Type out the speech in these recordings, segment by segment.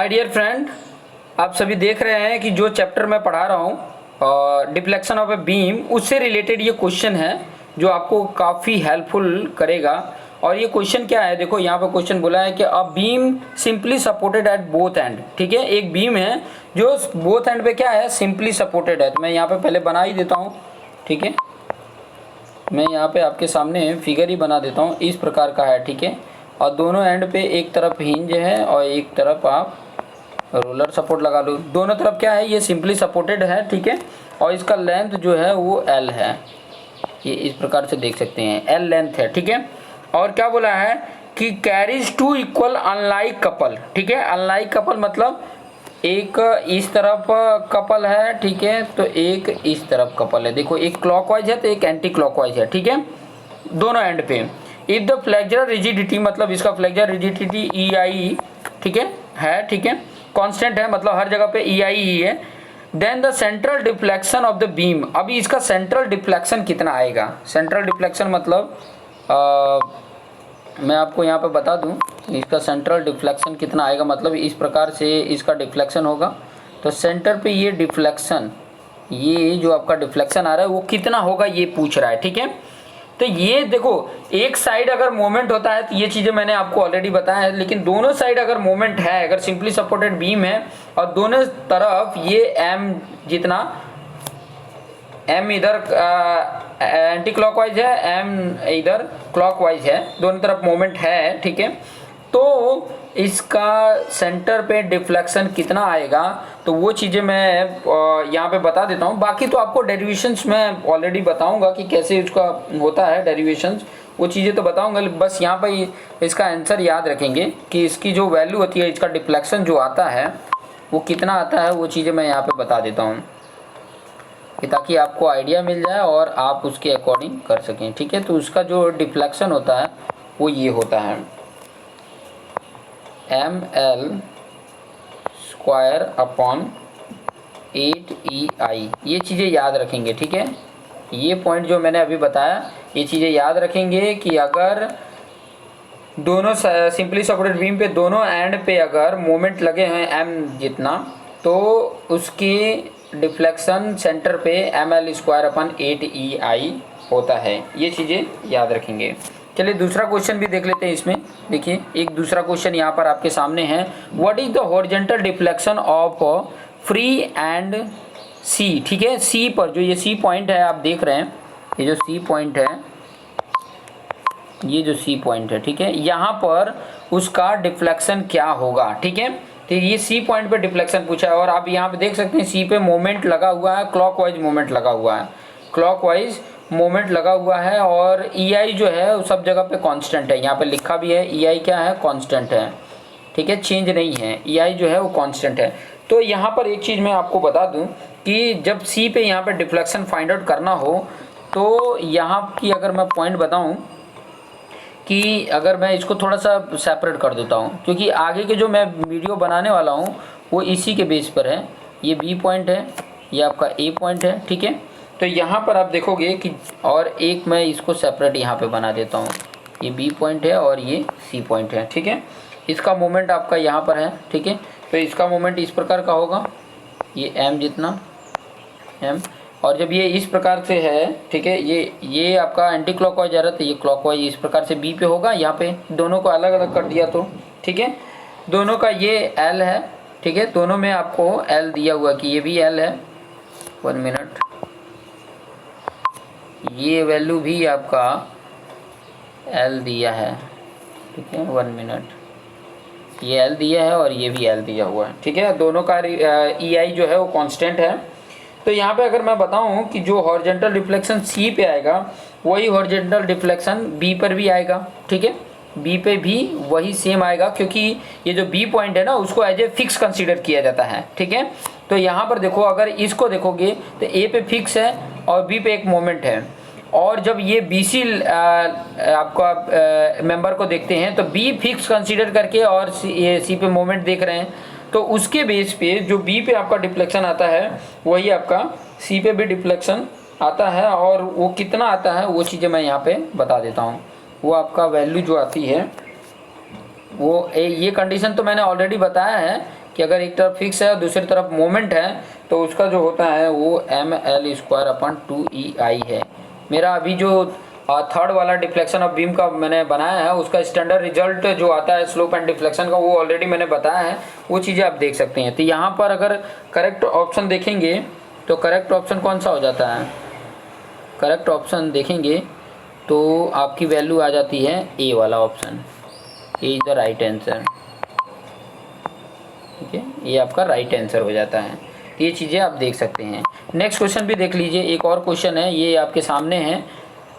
Hi dear friend, आप सभी देख रहे हैं कि जो चैप्टर मैं पढ़ा रहा हूँ डिफ्लेक्शन ऑफ ए बीम, उससे रिलेटेड ये क्वेश्चन है जो आपको काफ़ी हेल्पफुल करेगा। और ये क्वेश्चन क्या है, देखो यहाँ पर क्वेश्चन बोला है कि a beam simply supported at both and. ठीक है, एक बीम है जो बोथ एंड पे क्या है, सिंपली सपोर्टेड है। तो मैं यहाँ पे पहले बना ही देता हूँ। ठीक है, मैं यहाँ पे आपके सामने फिगर ही बना देता हूँ। इस प्रकार का है। ठीक है, और दोनों एंड पे एक तरफ हिंज है और एक तरफ आप रोलर सपोर्ट लगा लो। दोनों तरफ क्या है, ये सिंपली सपोर्टेड है। ठीक है, और इसका लेंथ जो है वो एल है, ये इस प्रकार से देख सकते हैं, एल लेंथ है। ठीक है, और क्या बोला है कि carries two equal unlike couple. ठीक है, अनलाइक कपल मतलब एक इस तरफ कपल है, ठीक है, तो एक इस तरफ कपल है। देखो, एक क्लॉकवाइज है तो एक एंटी क्लॉकवाइज है। ठीक है, दोनों एंड पे। इफ द फ्लेक्सुरल रिजिडिटी, मतलब इसका फ्लेक्सुरल रिजिडिटी ई आई, ठीक है, ठीक है, कांस्टेंट है, मतलब हर जगह पे ई आई ही है। Then the central deflection of the beam, अभी इसका सेंट्रल डिफ्लेक्शन कितना आएगा। सेंट्रल डिफ्लेक्शन मतलब मैं आपको यहाँ पे बता दूँ, इसका सेंट्रल डिफ्लेक्शन कितना आएगा, मतलब इस प्रकार से इसका डिफ्लेक्शन होगा। तो सेंटर पे ये डिफ्लेक्शन, ये जो आपका डिफ्लेक्शन आ रहा है वो कितना होगा ये पूछ रहा है। ठीक है, तो ये देखो, एक साइड अगर मोमेंट होता है तो ये चीज़ें मैंने आपको ऑलरेडी बताया है, लेकिन दोनों साइड अगर मोमेंट है, अगर सिंपली सपोर्टेड बीम है और दोनों तरफ ये एम जितना, एम इधर एंटी क्लॉकवाइज है, एम इधर क्लॉकवाइज है, दोनों तरफ मोमेंट है। ठीक है, तो इसका सेंटर पे डिफ्लेक्शन कितना आएगा, तो वो चीज़ें मैं यहाँ पे बता देता हूँ। बाकी तो आपको डेरिवेशंस मैं ऑलरेडी बताऊँगा कि कैसे इसका होता है डेरिवेशंस, वो चीज़ें तो बताऊँगा। बस यहाँ पे इसका आंसर याद रखेंगे कि इसकी जो वैल्यू होती है, इसका डिफ्लेक्शन जो आता है वो कितना आता है, वो चीज़ें मैं यहाँ पर बता देता हूँ ताकि आपको आइडिया मिल जाए और आप उसके अकॉर्डिंग कर सकें। ठीक है, तो उसका जो डिफ्लेक्शन होता है वो ये होता है M L square upon 8EI। ये चीज़ें याद रखेंगे। ठीक है, ये पॉइंट जो मैंने अभी बताया, ये चीज़ें याद रखेंगे कि अगर दोनों सिंपली सपोर्टेड बीम पे दोनों एंड पे अगर मोमेंट लगे हैं m जितना, तो उसकी डिफ्लेक्शन सेंटर पे ml स्क्वायर अपन 8EI होता है। ये चीज़ें याद रखेंगे। चलिए दूसरा क्वेश्चन भी देख लेते हैं। इसमें देखिए, एक दूसरा क्वेश्चन यहाँ पर आपके सामने है। What is the horizontal deflection of free end C. ठीक है, सी पर जो ये सी पॉइंट है आप देख रहे हैं, ये जो सी पॉइंट है, ये जो सी पॉइंट है, ठीक है, यहाँ पर उसका डिफ्लेक्शन क्या होगा। ठीक है, तो ये सी पॉइंट पे डिफ्लेक्शन पूछा है और आप यहाँ पे देख सकते हैं सी पे मोमेंट लगा हुआ है, क्लॉकवाइज मोमेंट लगा हुआ है, क्लॉकवाइज मोमेंट लगा हुआ है, और ई आई जो है वो सब जगह पे कांस्टेंट है। यहाँ पे लिखा भी है ई आई क्या है, कांस्टेंट है। ठीक है, चेंज नहीं है, ई आई जो है वो कांस्टेंट है। तो यहाँ पर एक चीज़ मैं आपको बता दूँ कि जब सी पे यहाँ पे डिफ्लेक्शन फाइंड आउट करना हो, तो यहाँ की अगर मैं पॉइंट बताऊँ कि अगर मैं इसको थोड़ा सा सेपरेट कर देता हूँ, क्योंकि आगे के जो मैं वीडियो बनाने वाला हूँ वो इसी के बेस पर है। ये बी पॉइंट है, ये आपका ए पॉइंट है। ठीक है, तो यहाँ पर आप देखोगे कि, और एक मैं इसको सेपरेट यहाँ पे बना देता हूँ, ये बी पॉइंट है और ये सी पॉइंट है। ठीक है, इसका मोमेंट आपका यहाँ पर है। ठीक है, तो इसका मोमेंट इस प्रकार का होगा, ये एम जितना एम, और जब ये इस प्रकार से है, ठीक है, ये आपका एंटी क्लॉकवाइज आ रहा था, ये क्लॉकवाइज इस प्रकार से बी पे होगा। यहाँ पे दोनों को अलग अलग कर दिया तो, ठीक है, दोनों का ये एल है। ठीक है, दोनों में आपको एल दिया हुआ कि ये भी एल है। 1 मिनट, ये वैल्यू भी आपका एल दिया है। ठीक है, 1 मिनट, ये एल दिया है और ये भी एल दिया हुआ है। ठीक है, दोनों का ई आई जो है वो कांस्टेंट है। तो यहाँ पे अगर मैं बताऊँ कि जो हॉरिजॉन्टल डिफ्लेक्शन सी पे आएगा, वही हॉरिजॉन्टल डिफ्लेक्शन बी पर भी आएगा। ठीक है, बी पे भी वही सेम आएगा, क्योंकि ये जो बी पॉइंट है ना, उसको एज ए फिक्स कंसीडर किया जाता है। ठीक है, तो यहाँ पर देखो, अगर इसको देखोगे तो ए पे फिक्स है और बी पे एक मोमेंट है, और जब ये बी सी आपका मेंबर को देखते हैं तो बी फिक्स कंसीडर करके और सी पे मोमेंट देख रहे हैं, तो उसके बेस पे जो बी पे आपका डिफ्लेक्शन आता है वही आपका सी पे भी डिफ्लेक्शन आता है, और वो कितना आता है वो चीज़ें मैं यहाँ पे बता देता हूँ। वो आपका वैल्यू जो आती है वो ये कंडीशन तो मैंने ऑलरेडी बताया है कि कि अगर एक तरफ फिक्स है और दूसरी तरफ मोमेंट है तो उसका जो होता है वो ml²/2EI है। मेरा अभी जो थर्ड वाला डिफ्लेक्शन ऑफ बीम का मैंने बनाया है उसका स्टैंडर्ड रिजल्ट जो आता है स्लोप एंड डिफ्लेक्शन का वो ऑलरेडी मैंने बताया है, वो चीज़ें आप देख सकते हैं। तो यहाँ पर अगर करेक्ट ऑप्शन देखेंगे तो करेक्ट ऑप्शन कौन सा हो जाता है, करेक्ट ऑप्शन देखेंगे तो आपकी वैल्यू आ जाती है ए वाला option, A is the right answer. ठीक है, ये आपका राइट आंसर हो जाता है। तो ये चीज़ें आप देख सकते हैं। नेक्स्ट क्वेश्चन भी देख लीजिए, एक और क्वेश्चन है ये आपके सामने है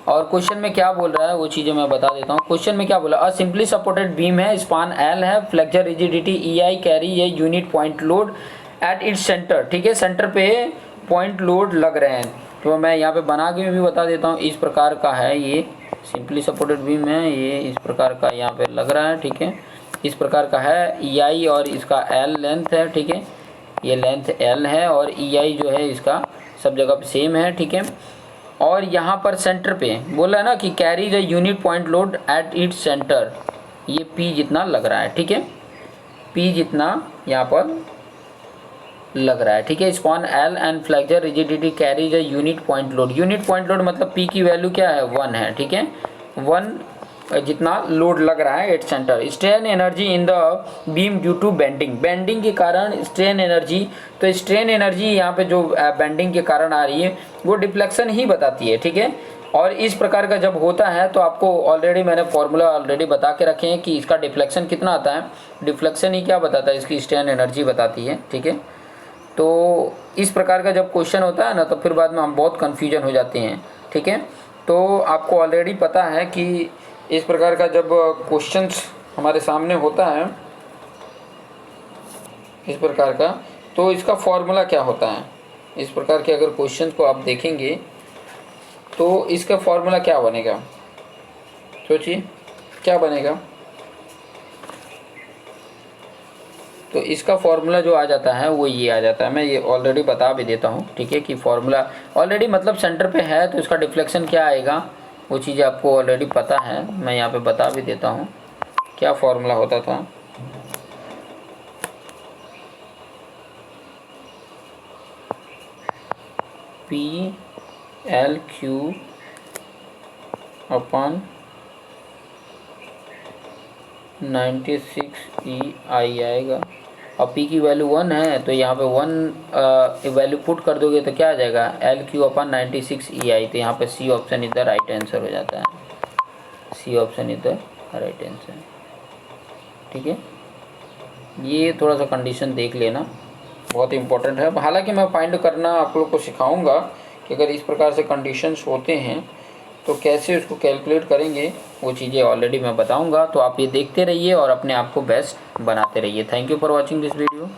और क्वेश्चन में क्या बोल रहा है वो चीज़ें मैं बता देता हूँ। क्वेश्चन में क्या बोला, अ सिंपली सपोर्टेड बीम है, स्पान एल है, फ्लेक्चर रिजिडिटी EI, कैरी ये unit point load at its centre. ठीक है, सेंटर पे पॉइंट लोड लग रहे हैं। तो मैं यहाँ पे बना के भी बता देता हूँ, इस प्रकार का है ये सिंपली सपोर्टेड बीम है, ये इस प्रकार का यहाँ पे लग रहा है। ठीक है, इस प्रकार का है EI और इसका L लेंथ है। ठीक है, ये लेंथ L है और EI जो है इसका सब जगह पे सेम है। ठीक है, और यहाँ पर सेंटर पे बोला है ना कि carry the unit point load at its centre, ये P जितना लग रहा है। ठीक है, P जितना यहाँ पर लग रहा है। ठीक है, spawn L and flexure rigidity carry the unit point load. Unit point load मतलब P की वैल्यू क्या है 1 है। ठीक है, 1 जितना लोड लग रहा है at centre. Strain energy in the beam due to bending, bending के कारण स्ट्रेन एनर्जी, तो स्ट्रेन एनर्जी यहाँ पे जो बेंडिंग के कारण आ रही है वो डिफ्लेक्शन ही बताती है। ठीक है, और इस प्रकार का जब होता है तो आपको ऑलरेडी मैंने फॉर्मूला ऑलरेडी बता के रखे हैं कि इसका डिफ्लेक्शन कितना आता है। डिफ्लेक्शन ही क्या बताता है, इसकी स्ट्रेन एनर्जी बताती है। ठीक है, तो इस प्रकार का जब क्वेश्चन होता है ना तो फिर बाद में हम बहुत कन्फ्यूजन हो जाते हैं। ठीक है, तो आपको ऑलरेडी पता है कि इस प्रकार का जब क्वेश्चंस हमारे सामने होता है इस प्रकार का, तो इसका फॉर्मूला क्या होता है। इस प्रकार के अगर क्वेश्चन को आप देखेंगे तो इसका फॉर्मूला क्या बनेगा, सोचिए क्या बनेगा। तो इसका फॉर्मूला जो आ जाता है वो ये आ जाता है, मैं ये ऑलरेडी बता भी देता हूँ। ठीक है, कि फॉर्मूला ऑलरेडी मतलब सेंटर पे है तो इसका डिफ्लेक्शन क्या आएगा वो चीज़ आपको ऑलरेडी पता है, मैं यहाँ पे बता भी देता हूँ क्या फॉर्मूला होता था। PL/96EI आएगा और P की वैल्यू 1 है तो यहाँ पे 1 वैल्यू पुट कर दोगे तो क्या आ जाएगा LQ/96EI। तो यहाँ पे C ऑप्शन इधर राइट आंसर हो जाता है, C ऑप्शन इधर राइट आंसर। ठीक है, ये थोड़ा सा कंडीशन देख लेना, बहुत इंपॉर्टेंट है। हालांकि मैं फाइंड करना आप लोग को सिखाऊंगा कि अगर इस प्रकार से कंडीशंस होते हैं तो कैसे उसको कैलकुलेट करेंगे, वो चीज़ें ऑलरेडी मैं बताऊंगा। तो आप ये देखते रहिए और अपने आप को बेस्ट बनाते रहिए। Thank you for watching this video.